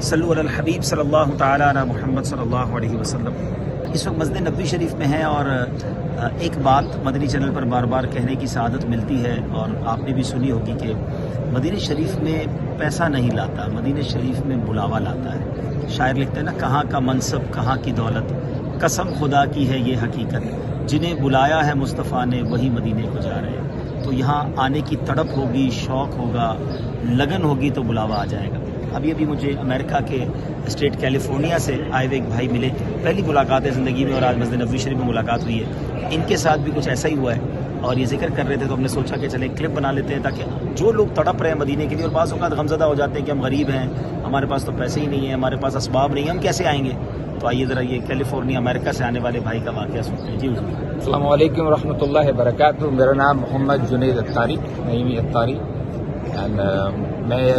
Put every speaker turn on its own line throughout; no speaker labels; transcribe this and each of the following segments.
صلو علی الحبیب صلی اللہ تعالی علی محمد صلی اللہ علیہ وسلم۔ اس وقت مسجد نبوی شریف میں ہیں اور ایک بات مدنی چینل پر بار بار کہنے کی سعادت ملتی ہے اور آپ نے بھی سنی ہوگی کہ مدینہ شریف میں پیسہ نہیں لاتا، مدینہ شریف میں بلاوا لاتا ہے۔ شاعر لکھتے ہیں نا، کہاں کا منصب کہاں کی دولت، قسم خدا کی ہے یہ حقیقت، جنہیں بلایا ہے مصطفیٰ نے وہی مدینے کو جا رہے ہیں۔ تو یہاں آنے کی تڑپ ہوگی، شوق ہوگا، لگن ہوگی تو بلاوا آ جائے گا۔ ابھی مجھے امریکہ کے اسٹیٹ کیلیفورنیا سے آئے ہوئے ایک بھائی ملے، پہلی ملاقات ہے زندگی میں اور آج مسجد نبوی شریف میں ملاقات ہوئی ہے۔ ان کے ساتھ بھی کچھ ایسا ہی ہوا ہے اور یہ ذکر کر رہے تھے تو ہم نے سوچا کہ چلیں کلپ بنا لیتے ہیں تاکہ جو لوگ تڑپ رہے ہیں مدینے کے لیے اور بعض اوقات غمزدہ ہو جاتے ہیں کہ ہم غریب ہیں، ہمارے پاس تو پیسے ہی نہیں ہیں، ہمارے پاس اسباب نہیں ہیں، ہم کیسے آئیں گے؟ تو آئیے ذرا یہ کیلیفورنیا امریکہ سے آنے والے بھائی کا واقعہ سنتے ہیں۔ جی حضور۔
السلام علیکم ورحمۃ اللہ وبرکاتہ۔ میرا نام محمد جنید اتاری، نعیمی اتاری،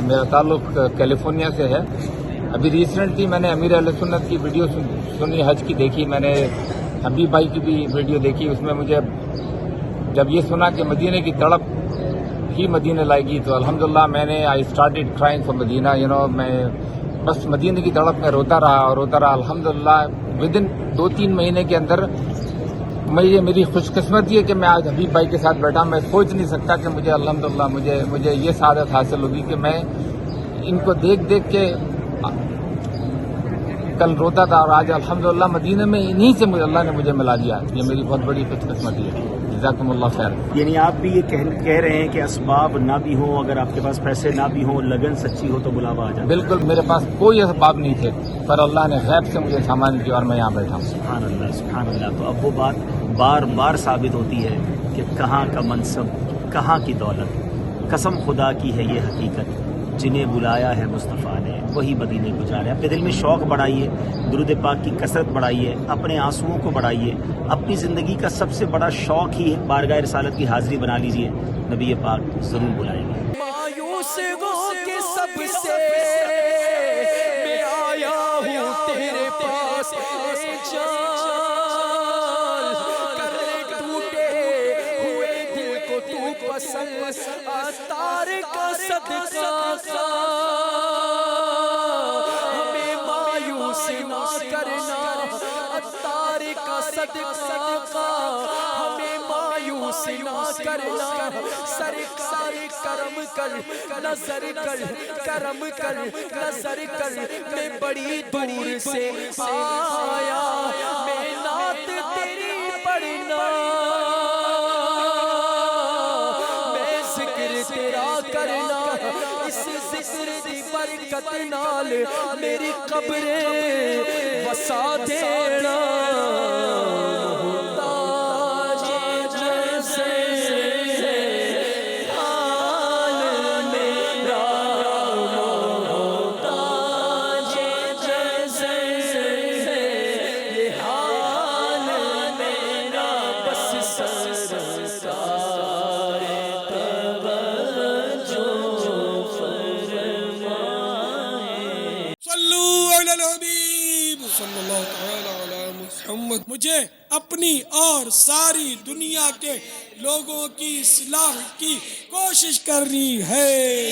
میرا تعلق کیلیفورنیا سے ہے۔ ابھی ریسنٹلی میں نے امیر اہل سنت کی ویڈیو سنی، حج کی دیکھی، میں نے حبیب بھائی کی بھی ویڈیو دیکھی۔ اس میں مجھے جب یہ سنا کہ مدینے کی تڑپ ہی مدینے لائے گی تو الحمدللہ میں نے آئی اسٹارٹیڈ کرائنگ فار مدینہ، میں بس مدینے کی تڑپ میں روتا رہا۔ الحمدللہ ودن 2-3 مہینے کے اندر میری خوش قسمتی ہے کہ میں آج حبیب بھائی کے ساتھ بیٹھا۔ میں سوچ نہیں سکتا کہ مجھے الحمدللہ مجھے یہ سعادت حاصل ہوگی کہ میں ان کو دیکھ کے کل روتا تھا اور آج الحمدللہ مدینے میں انہی سے اللہ نے مجھے ملا دیا۔ یہ میری بہت بڑی خوش قسمتی ہے۔ جزاکم اللہ خیر۔
یعنی آپ بھی یہ کہہ رہے ہیں کہ اسباب نہ بھی ہوں، اگر آپ کے پاس پیسے نہ بھی ہوں، لگن سچی ہو تو بلاوا آ جائے۔
بالکل، میرے پاس کوئی اسباب نہیں تھے پر اللہ نے غیب سے مجھے سامان کیا اور میں یہاں بیٹھا ہوں۔
سبحان اللہ سبحان اللہ۔ تو اب وہ بات بار بار ثابت ہوتی ہے کہ کہاں کا منصب کہاں کی دولت، قسم خدا کی ہے یہ حقیقت، جنہیں بلایا ہے مصطفیٰ نے وہی مدینے کو جا رہے ہیں۔ اپنے دل میں شوق بڑھائیے، درود پاک کی کثرت بڑھائیے، اپنے آنسوؤں کو بڑھائیے، اپنی زندگی کا سب سے بڑا شوق ہی بارگاہ رسالت کی حاضری بنا لیجئے، نبی پاک ضرور بلائیں گے۔
مایوس ہو کے سب سے میں آیا ہوں تیرے پاس، اے جان کر ٹوٹے ہوئے دل کو تو پسند، اتار کا صدقہ ہمیں مایوس نہ کرنا، اتار کا صدقہ ہمیں مایوس نہ کرنا، سرکار کرم کر نظر کر، کرم کر نظر کر، میں بڑی دور سے آیا، میں نعت تیری پڑھنا، میں ذکر تیرا کرنا، اس ذکر دی برکت نال میری قبر وسا دینا۔
صلی اللہ تعالی علی محمد۔ مجھے اپنی اور ساری دنیا کے لوگوں کی اصلاح کی کوشش کرنی ہے۔